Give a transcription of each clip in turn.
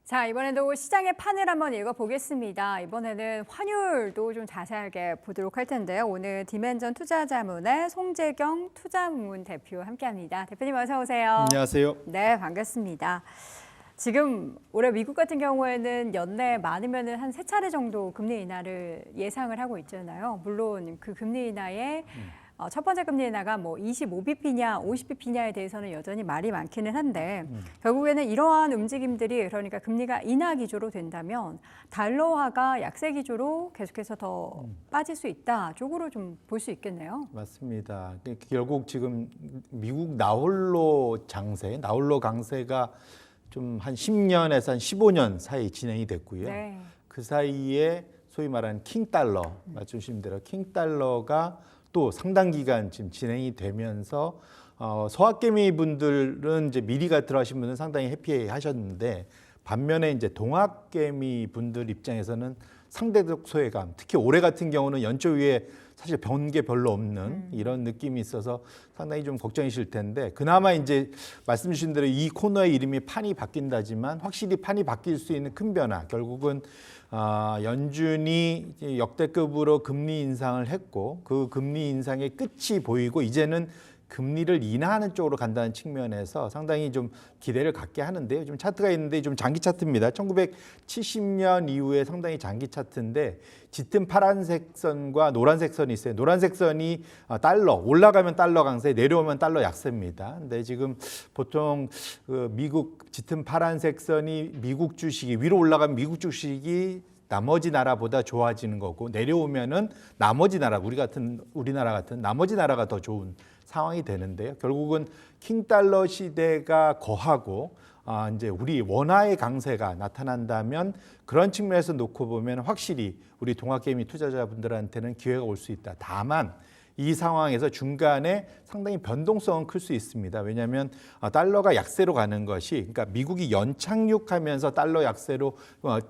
자, 이번에도 시장의 판을 한번 읽어보겠습니다. 이번에는 환율도 좀 자세하게 보도록 할 텐데요. 오늘 디멘전 투자자문의 송재경 투자문 대표 함께합니다. 대표님 어서 오세요. 안녕하세요. 네, 반갑습니다. 지금 올해 미국 같은 경우에는 연내 많으면 한 3차례 정도 금리 인하를 예상을 하고 있잖아요. 물론 그 금리 인하에 첫 번째 금리 인하가 뭐 25bp냐 50bp냐에 대해서는 여전히 말이 많기는 한데 결국에는 이러한 움직임들이 그러니까 금리가 인하 기조로 된다면 달러화가 약세 기조로 계속해서 더 빠질 수 있다 쪽으로 좀 볼 수 있겠네요. 맞습니다. 결국 지금 미국 나홀로 강세가 좀 한 10년에서 한 15년 사이 진행이 됐고요. 네. 그 사이에 소위 말하는 킹달러, 말씀주신 대로 킹달러가 또 상당 기간 지금 진행이 되면서 서학개미 분들은 이제 미리가 들어가신 분들은 상당히 해피하셨는데 반면에 이제 동학개미 분들 입장에서는 상대적 소외감, 특히 올해 같은 경우는 연초 위에 사실 변게 별로 없는 이런 느낌이 있어서 상당히 좀 걱정이실 텐데 그나마 이제 말씀 주신 대로 이 코너의 이름이 판이 바뀐다지만 확실히 판이 바뀔 수 있는 큰 변화 결국은 연준이 역대급으로 금리 인상을 했고 그 금리 인상의 끝이 보이고 이제는 금리를 인하하는 쪽으로 간다는 측면에서 상당히 좀 기대를 갖게 하는데요. 좀 차트가 있는데 좀 장기 차트입니다. 1970년 이후에 상당히 장기 차트인데 짙은 파란색 선과 노란색 선이 있어요. 노란색 선이 달러, 올라가면 달러 강세, 내려오면 달러 약세입니다. 근데 지금 보통 그 미국 짙은 파란색 선이 미국 주식이 위로 올라가면 미국 주식이 나머지 나라보다 좋아지는 거고 내려오면은 나머지 나라 우리나라 같은 나머지 나라가 더 좋은 상황이 되는데요. 결국은 킹달러 시대가 거하고 이제 우리 원화의 강세가 나타난다면 그런 측면에서 놓고 보면 확실히 우리 동학개미 투자자분들한테는 기회가 올 수 있다. 다만 이 상황에서 중간에 상당히 변동성은 클 수 있습니다. 왜냐하면 달러가 약세로 가는 것이 그러니까 미국이 연착륙하면서 달러 약세로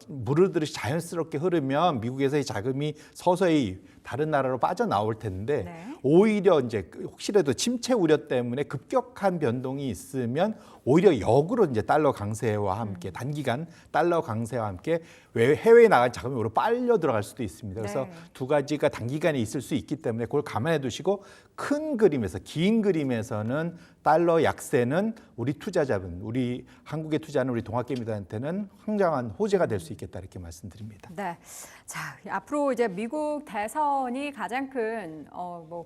무르르듯이 자연스럽게 흐르면 미국에서의 자금이 서서히 다른 나라로 빠져나올 텐데 네. 오히려 이제 혹시라도 침체 우려 때문에 급격한 변동이 있으면 오히려 역으로 이제 달러 강세와 함께 단기간 달러 강세와 함께 해외에 나간 자금이 오히려 빨려 들어갈 수도 있습니다. 그래서 네. 두 가지가 단기간에 있을 수 있기 때문에 그걸 감안해 두시고 큰 그림에서 긴 그림에서는 달러 약세는 우리 투자자분, 우리 한국에 투자하는 우리 동학개미들한테는 굉장한 호재가 될 수 있겠다 이렇게 말씀드립니다. 네. 자, 앞으로 이제 미국 대선이 가장 큰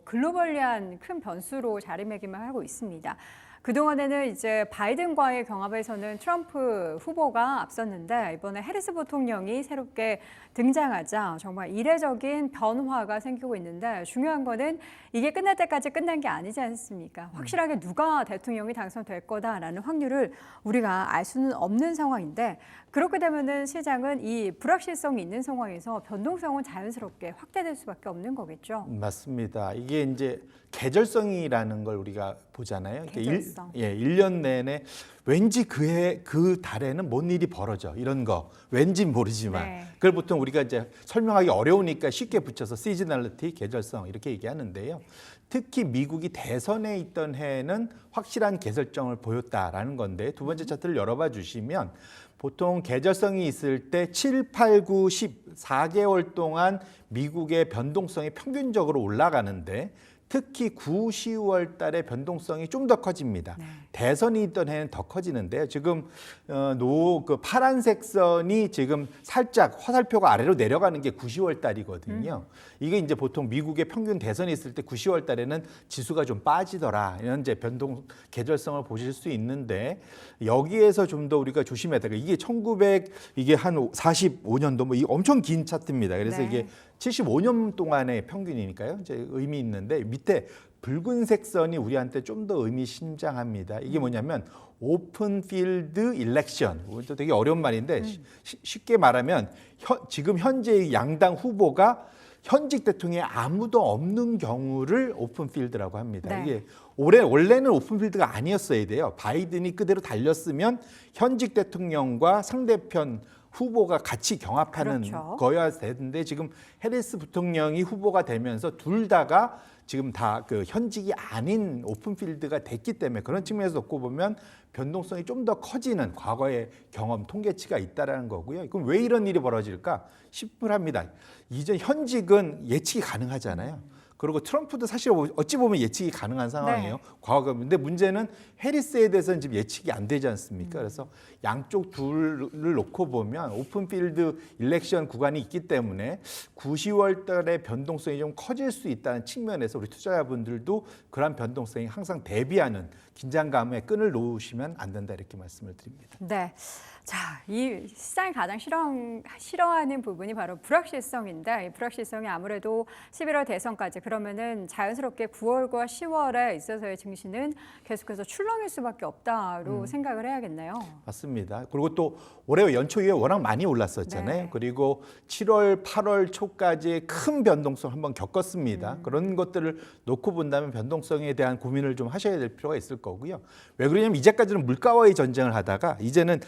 글로벌리한 큰 변수로 자리매김을 하고 있습니다. 그동안에는 이제 바이든과의 경합에서는 트럼프 후보가 앞섰는데 이번에 해리스 부통령이 새롭게 등장하자 정말 이례적인 변화가 생기고 있는데 중요한 거는 이게 끝날 때까지 끝난 게 아니지 않습니까? 확실하게 누가 대통령이 당선될 거다라는 확률을 우리가 알 수는 없는 상황인데 그렇게 되면은 시장은 이 불확실성이 있는 상황에서 변동성은 자연스럽게 확대될 수밖에 없는 거겠죠. 맞습니다. 이게 이제 계절성이라는 걸 우리가 보잖아요. 계절성. 1년 내내 왠지 그 달에는 뭔 일이 벌어져 이런 거 왠지 모르지만 네. 그걸 보통 우리가 이제 설명하기 어려우니까 쉽게 붙여서 시즈널리티, 계절성 이렇게 얘기하는데요. 특히 미국이 대선에 있던 해에는 확실한 계절성을 보였다라는 건데 두 번째 차트를 열어봐 주시면 보통 계절성이 있을 때 7, 8, 9, 10, 4개월 동안 미국의 변동성이 평균적으로 올라가는데 특히 9, 10월 달에 변동성이 좀 더 커집니다. 네. 대선이 있던 해는 더 커지는데요. 지금 그 파란색 선이 지금 살짝 화살표가 아래로 내려가는 게 9, 10월 달이거든요. 이게 이제 보통 미국의 평균 대선이 있을 때 9, 10월 달에는 지수가 좀 빠지더라. 이런 이제 변동 계절성을 보실 수 있는데 여기에서 좀 더 우리가 조심해야 돼요. 이게 이게 한 45년도 뭐 이 엄청 긴 차트입니다. 그래서 네. 이게 75년 동안의 평균이니까요. 이제 의미 있는데 밑에 붉은색 선이 우리한테 좀 더 의미심장합니다. 이게 뭐냐면 오픈 필드 일렉션. 또 되게 어려운 말인데 쉽게 말하면 지금 현재 양당 후보가 현직 대통령이 아무도 없는 경우를 오픈 필드라고 합니다. 네. 이게 원래는 오픈 필드가 아니었어야 돼요. 바이든이 그대로 달렸으면 현직 대통령과 상대편 후보가 같이 경합하는 그렇죠. 거여야 되는데 지금 해리스 부통령이 후보가 되면서 둘 다가 지금 다 그 현직이 아닌 오픈필드가 됐기 때문에 그런 측면에서 놓고 보면 변동성이 좀 더 커지는 과거의 경험 통계치가 있다라는 거고요. 그럼 왜 이런 일이 벌어질까 싶을 합니다. 이제 현직은 예측이 가능하잖아요. 그리고 트럼프도 사실 어찌 보면 예측이 가능한 상황이에요. 네. 과거. 근데 문제는 해리스에 대해서는 지금 예측이 안 되지 않습니까? 그래서 양쪽 둘을 놓고 보면 오픈필드 일렉션 구간이 있기 때문에 9, 10월 달에 변동성이 좀 커질 수 있다는 측면에서 우리 투자자분들도 그러한 변동성이 항상 대비하는 긴장감에 끈을 놓으시면 안 된다 이렇게 말씀을 드립니다. 네. 자, 이 시장이 가장 싫어하는 부분이 바로 불확실성인데, 이 불확실성이 아무래도 11월 대선까지 그러면은 자연스럽게 9월과 10월에 있어서의 증시는 계속해서 출렁일 수밖에 없다로 생각을 해야겠네요. 맞습니다. 그리고 또 올해 연초 이후에 워낙 많이 올랐었잖아요. 네. 그리고 7월, 8월 초까지 큰 변동성 한번 겪었습니다. 그런 것들을 놓고 본다면 변동성에 대한 고민을 좀 하셔야 될 필요가 있을 거고요. 왜 그러냐면 이제까지는 물가와의 전쟁을 하다가 이제는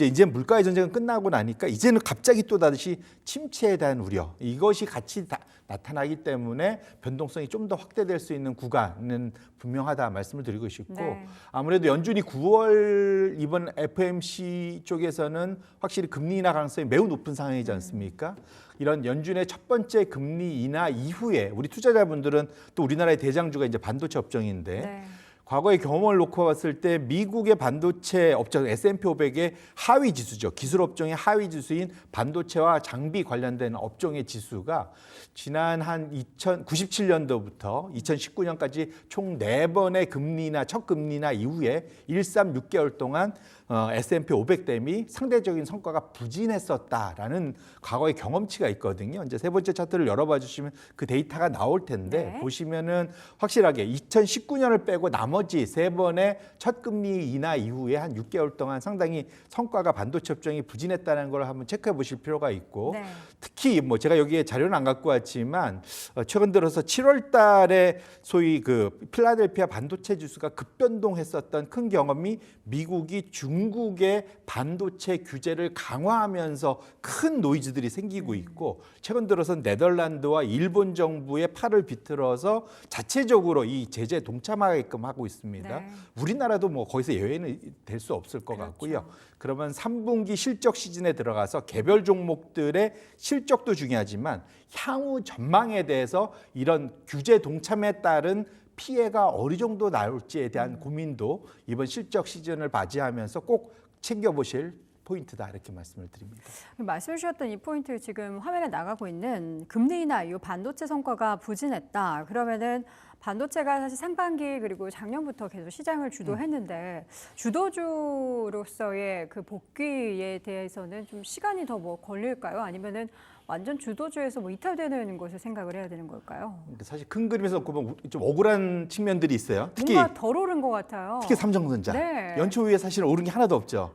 이제 물가의 전쟁은 끝나고 나니까 이제는 갑자기 또 다시 침체에 대한 우려 이것이 같이 나타나기 때문에 변동성이 좀 더 확대될 수 있는 구간은 분명하다 말씀을 드리고 싶고 네. 아무래도 연준이 9월 이번 FOMC 쪽에서는 확실히 금리 인하 가능성이 매우 높은 상황이지 않습니까? 이런 연준의 첫 번째 금리 인하 이후에 우리 투자자분들은 또 우리나라의 대장주가 이제 반도체 업종인데 네. 과거의 경험을 놓고 봤을 때 미국의 반도체 업종 S&P 500의 하위 지수죠. 기술 업종의 하위 지수인 반도체와 장비 관련된 업종의 지수가 지난 한 1997년도부터 2019년까지 총 4번의 금리나 첫 금리나 이후에 6개월 동안 S&P 500 대비 상대적인 성과가 부진했었다라는 과거의 경험치가 있거든요. 이제 세 번째 차트를 열어봐 주시면 그 데이터가 나올 텐데 네. 보시면은 확실하게 2019년을 빼고 나머지 3번의 첫 금리 인하 이후에 한 6개월 동안 상당히 성과가 반도체 업종이 부진했다는 걸 한번 체크해 보실 필요가 있고 네. 특히 뭐 제가 여기에 자료는 안 갖고 왔지만 최근 들어서 7월 달에 소위 그 필라델피아 반도체 지수가 급변동했었던 큰 경험이 미국이 중국의 반도체 규제를 강화하면서 큰 노이즈들이 생기고 있고 최근 들어서 네덜란드와 일본 정부의 팔을 비틀어서 자체적으로 이 제재 동참하게끔 하고 있습니다. 네. 우리나라도 뭐 거기서 예외는 될 수 없을 것 그렇죠. 같고요. 그러면 3분기 실적 시즌에 들어가서 개별 종목들의 실적도 중요하지만 향후 전망에 대해서 이런 규제 동참에 따른 피해가 어느 정도 나올지에 대한 고민도 이번 실적 시즌을 맞이하면서 꼭 챙겨보실 포인트다 이렇게 말씀을 드립니다. 말씀 주셨던 이 포인트 지금 화면에 나가고 있는 금리 인하 이후 반도체 성과가 부진했다. 그러면은 반도체가 사실 상반기 그리고 작년부터 계속 시장을 주도했는데 주도주로서의 그 복귀에 대해서는 좀 시간이 더 뭐 걸릴까요? 아니면은 완전 주도주에서 뭐 이탈되는 것을 생각을 해야 되는 걸까요? 근데 사실 큰 그림에서 보면 좀 억울한 측면들이 있어요. 특히 뭔가 덜 오른 것 같아요. 삼성전자 네. 연초 이후에 사실 오른 게 하나도 없죠.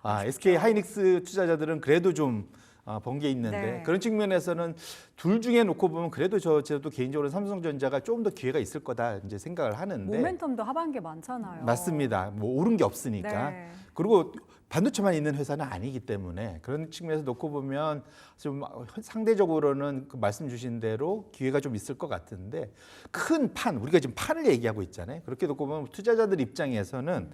SK 하이닉스 투자자들은 그래도 좀 번개 있는데 네. 그런 측면에서는 둘 중에 놓고 보면 그래도 저도 개인적으로 삼성전자가 좀 더 기회가 있을 거다 이제 생각을 하는데 모멘텀도 하반기에 많잖아요. 맞습니다. 뭐 오른 게 없으니까. 네. 그리고 반도체만 있는 회사는 아니기 때문에 그런 측면에서 놓고 보면 좀 상대적으로는 그 말씀 주신 대로 기회가 좀 있을 것 같은데 큰 판 우리가 지금 판을 얘기하고 있잖아요. 그렇게 놓고 보면 투자자들 입장에서는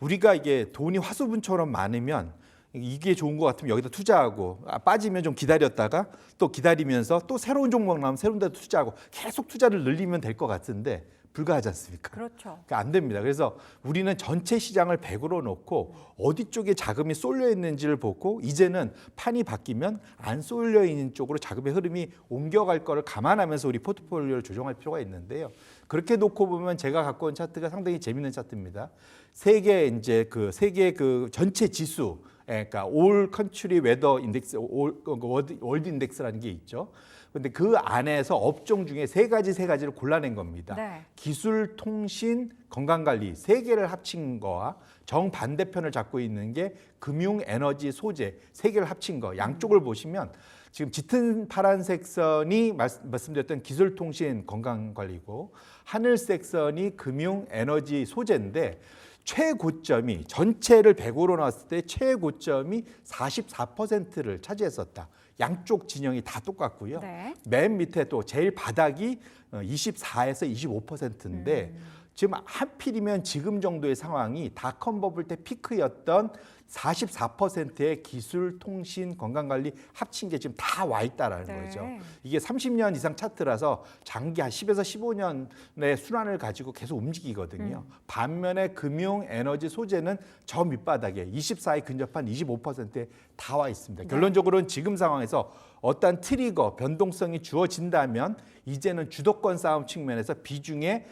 우리가 이게 돈이 화수분처럼 많으면 이게 좋은 것 같으면 여기다 투자하고 빠지면 좀 기다렸다가 또 기다리면서 또 새로운 종목 나오면 새로운 데 투자하고 계속 투자를 늘리면 될 것 같은데 불가하지 않습니까? 그렇죠. 그러니까 안 됩니다. 그래서 우리는 전체 시장을 100으로 놓고 어디 쪽에 자금이 쏠려 있는지를 보고 이제는 판이 바뀌면 안 쏠려 있는 쪽으로 자금의 흐름이 옮겨갈 거를 감안하면서 우리 포트폴리오를 조정할 필요가 있는데요. 그렇게 놓고 보면 제가 갖고 온 차트가 상당히 재밌는 차트입니다. 세계 그 전체 지수 그러니까 올 컨트리 웨더 인덱스, 월드 인덱스라는 게 있죠. 근데 그 안에서 업종 중에 세 가지를 골라낸 겁니다. 네. 기술, 통신, 건강관리 세 개를 합친 거와 정반대편을 잡고 있는 게 금융, 에너지, 소재 세 개를 합친 거. 양쪽을 보시면 지금 짙은 파란색 선이 말씀드렸던 기술, 통신, 건강관리고 하늘색 선이 금융, 에너지, 소재인데 최고점이 전체를 100으로 나왔을 때 최고점이 44%를 차지했었다. 양쪽 진영이 다 똑같고요. 네. 맨 밑에 또 제일 바닥이 24에서 25%인데 지금 하필이면 지금 정도의 상황이 닷컴 버블 때 피크였던 44%의 기술, 통신, 건강관리 합친 게 지금 다 와 있다라는 네. 거죠. 이게 30년 이상 차트라서 장기 한 10에서 15년의 순환을 가지고 계속 움직이거든요. 반면에 금융, 에너지, 소재는 저 밑바닥에 24에 근접한 25%에 다 와 있습니다. 결론적으로는 지금 상황에서 어떤 트리거, 변동성이 주어진다면 이제는 주도권 싸움 측면에서 비중에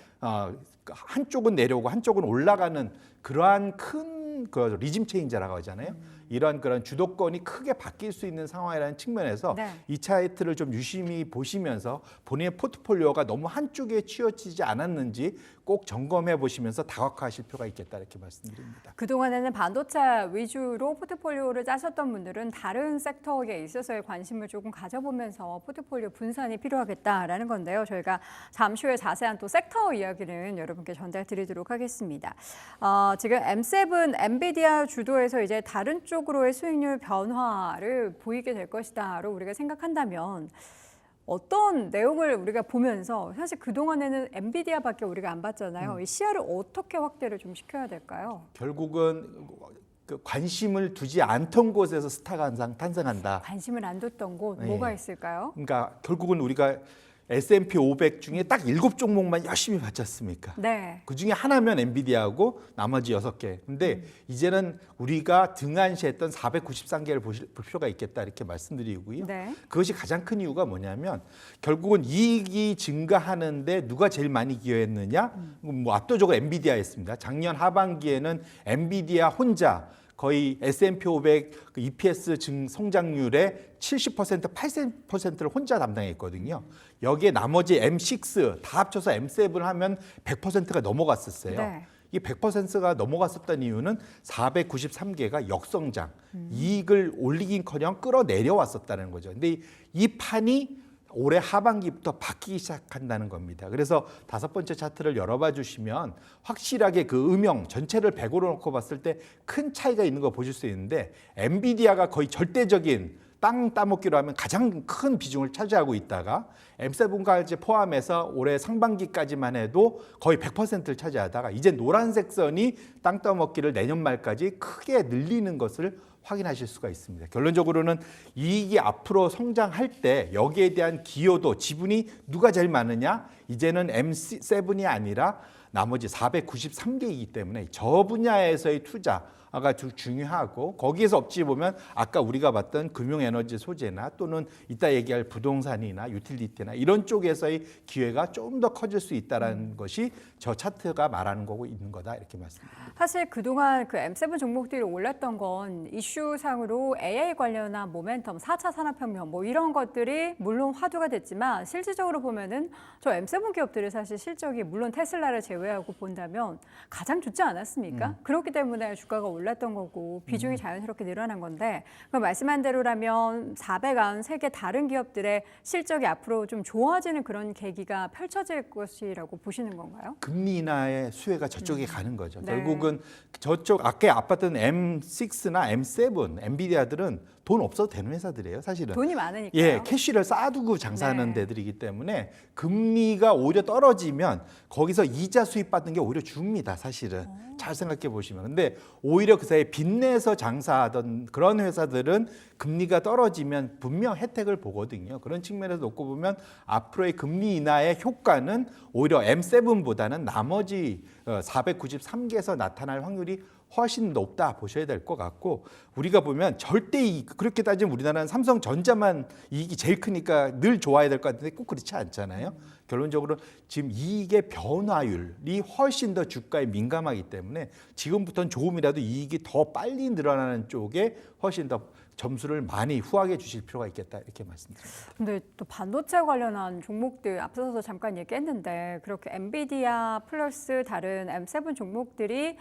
한쪽은 내려오고 한쪽은 올라가는 그러한 큰 그 리즘 체인저라고 하잖아요. 이러한 그런 주도권이 크게 바뀔 수 있는 상황이라는 측면에서 네. 이 차트를 좀 유심히 보시면서 본인의 포트폴리오가 너무 한쪽에 치우치지 않았는지 꼭 점검해 보시면서 다각화하실 필요가 있겠다 이렇게 말씀드립니다. 그동안에는 반도체 위주로 포트폴리오를 짜셨던 분들은 다른 섹터에 있어서의 관심을 조금 가져보면서 포트폴리오 분산이 필요하겠다라는 건데요. 저희가 잠시 후에 자세한 또 섹터 이야기는 여러분께 전달드리도록 하겠습니다. 지금 M7 엔비디아 주도에서 이제 다른 쪽으로의 수익률 변화를 보이게 될 것이다로 우리가 생각한다면 어떤 내용을 우리가 보면서 사실 그동안에는 엔비디아밖에 우리가 안 봤잖아요. 이 시야를 어떻게 확대를 좀 시켜야 될까요? 결국은 그 관심을 두지 않던 곳에서 스타가 항상 탄생한다. 관심을 안 뒀던 곳 네. 뭐가 있을까요? 그러니까 결국은 우리가 S&P 500 중에 딱 7종목만 열심히 봤지 않습니까? 네. 그 중에 하나면 엔비디아하고 나머지 6개. 근데 이제는 우리가 등한시했던 493개를 볼 필요가 있겠다 이렇게 말씀드리고요. 네. 그것이 가장 큰 이유가 뭐냐면 결국은 이익이 증가하는데 누가 제일 많이 기여했느냐? 뭐 압도적으로 엔비디아였습니다. 작년 하반기에는 엔비디아 혼자 거의 S&P 500 EPS 성장률의 70%, 80%를 혼자 담당했거든요. 여기에 나머지 M6 다 합쳐서 M7 하면 100%가 넘어갔었어요. 네. 이 100%가 넘어갔었던 이유는 493개가 역성장, 이익을 올리긴커녕 끌어내려왔었다는 거죠. 근데 이 판이 올해 하반기부터 바뀌기 시작한다는 겁니다. 그래서 5번째 차트를 열어봐 주시면 확실하게 그 음영 전체를 100으로 놓고 봤을 때 큰 차이가 있는 거 보실 수 있는데 엔비디아가 거의 절대적인 땅 따먹기로 하면 가장 큰 비중을 차지하고 있다가 M7까지 포함해서 올해 상반기까지만 해도 거의 100%를 차지하다가 이제 노란색 선이 땅 따먹기를 내년 말까지 크게 늘리는 것을 확인하실 수가 있습니다. 결론적으로는 이익이 앞으로 성장할 때 여기에 대한 기여도 지분이 누가 제일 많으냐? 이제는 M7이 아니라 나머지 493개이기 때문에 저 분야에서의 투자가 중요하고 거기에서 어찌 보면 아까 우리가 봤던 금융에너지 소재나 또는 이따 얘기할 부동산이나 유틸리티나 이런 쪽에서의 기회가 좀 더 커질 수 있다는 것이 저 차트가 말하는 거고 있는 거다 이렇게 말씀드립니다. 사실 그동안 그 M7 종목들이 올랐던 건 이슈상으로 AI 관련한 모멘텀, 4차 산업혁명 뭐 이런 것들이 물론 화두가 됐지만 실질적으로 보면은 저 M7 기업들이 사실 실적이 물론 테슬라를 제외하고 본다면 가장 좋지 않았습니까? 그렇기 때문에 주가가 올랐던 거고 비중이 자연스럽게 늘어난 건데 그럼 말씀한 대로라면 493개 다른 기업들의 실적이 앞으로 좀 좋아지는 그런 계기가 펼쳐질 것이라고 보시는 건가요? 금리 인하의 수혜가 저쪽에 가는 거죠. 네. 결국은 저쪽 아까 아팠던 M6나 M7, 엔비디아들은 돈 없어도 되는 회사들이에요, 사실은. 돈이 많으니까요. 예, 캐시를 쌓아두고 장사하는 네. 데들이기 때문에 금리가 오히려 떨어지면 거기서 이자 수입 받는 게 오히려 줍니다, 사실은. 잘 생각해 보시면. 근데 오히려 그 사이에 빚내서 장사하던 그런 회사들은 금리가 떨어지면 분명 혜택을 보거든요. 그런 측면에서 놓고 보면 앞으로의 금리 인하의 효과는 오히려 M7보다는 나머지 493개에서 나타날 확률이 훨씬 높다 보셔야 될 것 같고 우리가 보면 절대 이익 그렇게 따지면 우리나라는 삼성전자만 이익이 제일 크니까 늘 좋아야 될 것 같은데 꼭 그렇지 않잖아요. 결론적으로 지금 이익의 변화율이 훨씬 더 주가에 민감하기 때문에 지금부터는 조금이라도 이익이 더 빨리 늘어나는 쪽에 훨씬 더 점수를 많이 후하게 주실 필요가 있겠다 이렇게 말씀드립니다. 근데 또 반도체 관련한 종목들 앞서서 잠깐 얘기했는데 그렇게 엔비디아 플러스 다른 M7 종목들이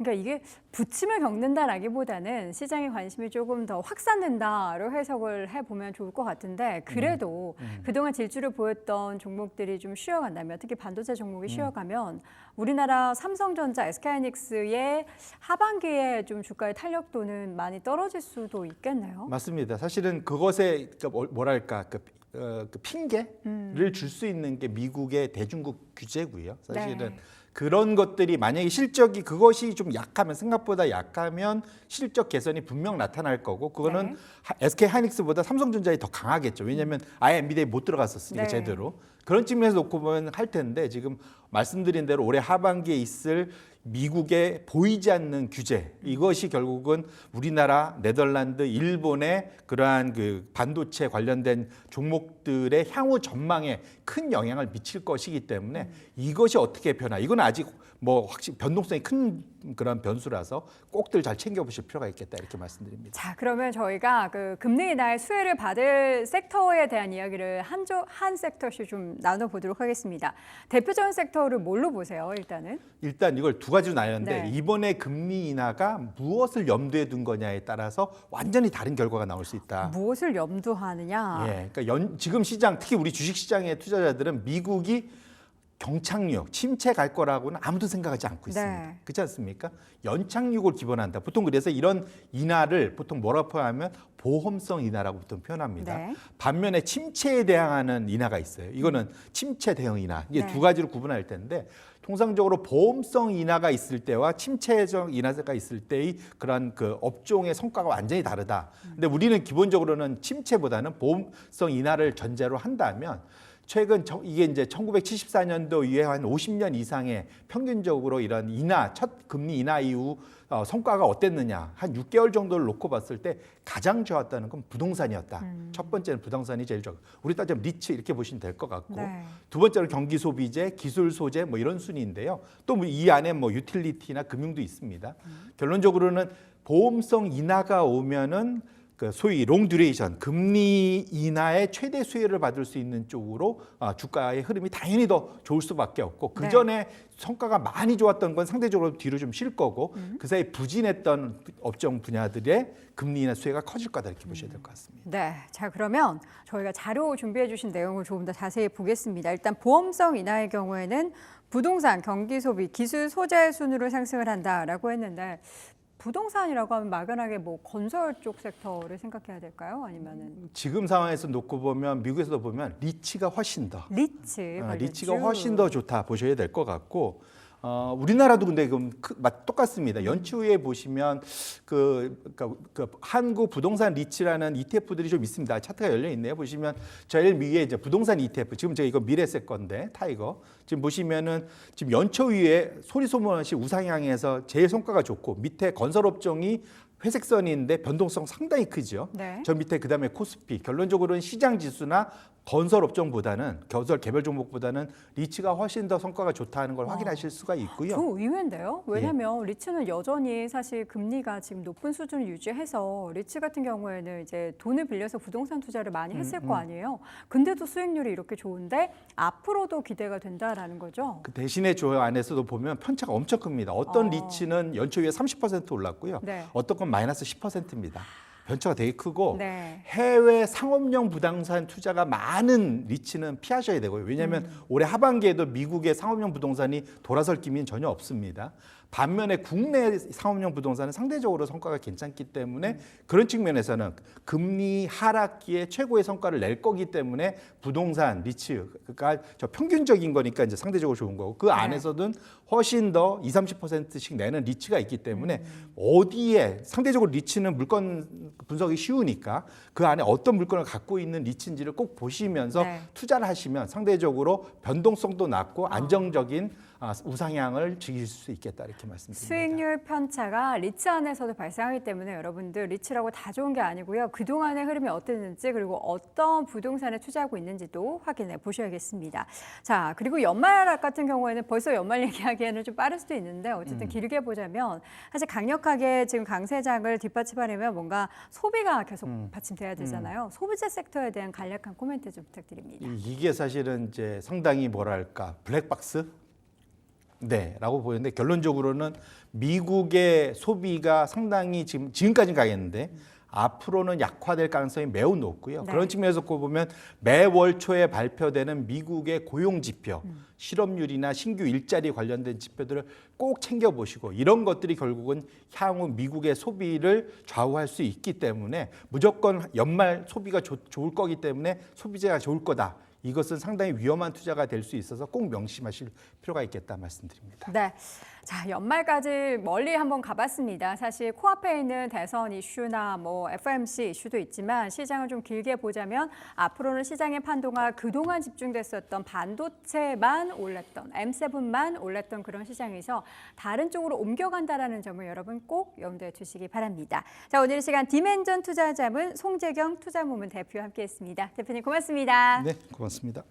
그러니까 이게 부침을 겪는다라기보다는 시장의 관심이 조금 더 확산된다로 해석을 해보면 좋을 것 같은데 그래도 그동안 질주를 보였던 종목들이 좀 쉬어간다면 특히 반도체 종목이 쉬어가면 우리나라 삼성전자, SK하이닉스의 하반기에 좀 주가의 탄력도는 많이 떨어질 수도 있겠네요. 맞습니다. 사실은 그것에 뭐랄까 그 핑계를 줄 수 있는 게 미국의 대중국 규제고요. 사실은 네. 그런 것들이 만약에 실적이 그것이 좀 약하면 생각보다 약하면 실적 개선이 분명 나타날 거고 그거는 네. SK 하이닉스보다 삼성전자에 더 강하겠죠. 왜냐하면 아예 엔비디아에 못 들어갔었으니까 네. 제대로. 그런 측면에서 놓고 보면 할 텐데 지금 말씀드린 대로 올해 하반기에 있을 미국의 보이지 않는 규제 이것이 결국은 우리나라, 네덜란드, 일본의 그러한 그 반도체 관련된 종목들의 향후 전망에 큰 영향을 미칠 것이기 때문에 이것이 어떻게 변화? 이건 아직 뭐 확실히 변동성이 큰 그런 변수라서 꼭들 잘 챙겨보실 필요가 있겠다 이렇게 말씀드립니다. 자, 그러면 저희가 그 금리 인하의 수혜를 받을 섹터에 대한 이야기를 한 섹터씩 좀 나눠보도록 하겠습니다. 대표적인 섹터를 뭘로 보세요, 일단은? 일단 이걸 두 가지로 나눴는데 네. 이번에 금리 인하가 무엇을 염두에 둔 거냐에 따라서 완전히 다른 결과가 나올 수 있다. 무엇을 염두하느냐? 예, 그러니까 지금 시장 특히 우리 주식 시장의 투자자들은 미국이 경착륙, 침체 갈 거라고는 아무도 생각하지 않고 있습니다. 네. 그렇지 않습니까? 연착륙을 기본한다. 보통 그래서 이런 인하를 보통 뭐라고 표현하면 보험성 인하라고 보통 표현합니다. 네. 반면에 침체에 대항하는 인하가 있어요. 이거는 침체 대응 인하. 이게 네. 두 가지로 구분할 텐데 통상적으로 보험성 인하가 있을 때와 침체적 인하가 있을 때의 그런 그 업종의 성과가 완전히 다르다. 근데 우리는 기본적으로는 침체보다는 보험성 인하를 전제로 한다면 최근 이게 이제 1974년도 이후에 한 50년 이상의 평균적으로 이런 인하, 첫 금리 인하 이후 성과가 어땠느냐 한 6개월 정도를 놓고 봤을 때 가장 좋았다는 건 부동산이었다. 첫 번째는 부동산이 제일 좋고 우리 따지면 리츠 이렇게 보시면 될 것 같고 네. 두 번째는 경기 소비재, 기술 소재 뭐 이런 순위인데요. 또 이 안에 뭐 유틸리티나 금융도 있습니다. 결론적으로는 보험성 인하가 오면은 그 소위 롱 듀레이션 금리 인하의 최대 수혜를 받을 수 있는 쪽으로 주가의 흐름이 당연히 더 좋을 수밖에 없고 그 전에 성과가 많이 좋았던 건 상대적으로 뒤로 좀 쉴 거고 그 사이 부진했던 업종 분야들의 금리 인하 수혜가 커질 거다 이렇게 보셔야 될 것 같습니다. 네, 자 그러면 저희가 자료 준비해 주신 내용을 조금 더 자세히 보겠습니다. 일단 보험성 인하의 경우에는 부동산, 경기 소비, 기술 소재 순으로 상승을 한다라고 했는데 부동산이라고 하면 막연하게 뭐 건설 쪽 섹터를 생각해야 될까요? 아니면은 지금 상황에서 놓고 보면 미국에서도 보면 리츠가 훨씬 더 리츠 리츠가 훨씬 더 좋다 보셔야 될 것 같고 우리나라도 근데 똑같습니다. 연초에 보시면 그 한국 부동산 리츠라는 ETF들이 좀 있습니다. 차트가 열려 있네요. 보시면 제일 위에 이제 부동산 ETF 지금 제가 이거 미래세 건데 타이거 지금 보시면은 지금 연초 위에 소리소문없이 우상향해서 제일 성과가 좋고 밑에 건설업종이 회색선인데 변동성 상당히 크죠. 네. 저 밑에 그다음에 코스피 결론적으로는 시장 지수나 건설 업종보다는 건설 개별 종목보다는 리츠가 훨씬 더 성과가 좋다는 걸 확인하실 수가 있고요. 그 의외인데요. 왜냐하면 리츠는 여전히 사실 금리가 지금 높은 수준을 유지해서 리츠 같은 경우에는 이제 돈을 빌려서 부동산 투자를 많이 했을 거 아니에요. 근데도 수익률이 이렇게 좋은데 앞으로도 기대가 된다라는 거죠. 그 대신에 조 안에서도 보면 편차가 엄청 큽니다. 어떤 리츠는 연초 위에 30% 올랐고요. 네. 어떤 건 마이너스 10%입니다. 변차가 되게 크고 네. 해외 상업용 부동산 투자가 많은 리츠는 피하셔야 되고요. 왜냐하면 올해 하반기에도 미국의 상업용 부동산이 돌아설 기미는 전혀 없습니다. 반면에 국내 상업용 부동산은 상대적으로 성과가 괜찮기 때문에 그런 측면에서는 금리 하락기에 최고의 성과를 낼 거기 때문에 부동산 리츠가 저 평균적인 거니까 이제 상대적으로 좋은 거고 그 안에서는 훨씬 더 20-30%씩 내는 리츠가 있기 때문에 어디에 상대적으로 리츠는 물건 분석이 쉬우니까 그 안에 어떤 물건을 갖고 있는 리츠인지를 꼭 보시면서 네. 투자를 하시면 상대적으로 변동성도 낮고 안정적인 우상향을 즐길 수 있겠다 이렇게 말씀드립니다. 수익률 편차가 리츠 안에서도 발생하기 때문에 여러분들 리츠라고 다 좋은 게 아니고요. 그동안의 흐름이 어땠는지 그리고 어떤 부동산에 투자하고 있는지도 확인해 보셔야겠습니다. 자, 그리고 연말 같은 경우에는 벌써 연말 얘기하기에는 좀 빠를 수도 있는데 어쨌든 길게 보자면 사실 강력하게 지금 강세장을 뒷받침하려면 뭔가 소비가 계속 받침돼야 되잖아요. 소비재 섹터에 대한 간략한 코멘트 좀 부탁드립니다. 이게 사실은 이제 상당히 뭐랄까 블랙박스 네라고 보이는데 결론적으로는 미국의 소비가 상당히 지금까지는 가겠는데 앞으로는 약화될 가능성이 매우 높고요. 네. 그런 측면에서 보면 매월 초에 발표되는 미국의 고용 지표, 실업률이나 신규 일자리 관련된 지표들을 꼭 챙겨보시고 이런 것들이 결국은 향후 미국의 소비를 좌우할 수 있기 때문에 무조건 연말 소비가 좋을 거기 때문에 소비재가 좋을 거다. 이것은 상당히 위험한 투자가 될 수 있어서 꼭 명심하실 필요가 있겠다 말씀드립니다. 네. 자, 연말까지 멀리 한번 가봤습니다. 사실 코앞에 있는 대선 이슈나 뭐 FOMC 이슈도 있지만 시장을 좀 길게 보자면 앞으로는 시장의 판도가 그동안 집중됐었던 반도체만 올랐던 M7만 올랐던 그런 시장에서 다른 쪽으로 옮겨간다라는 점을 여러분 꼭 염두에 두시기 바랍니다. 자, 오늘 이 시간 디멘전 투자자문 송재경 투자모문 대표와 함께했습니다. 대표님 고맙습니다. 네, 고맙습니다.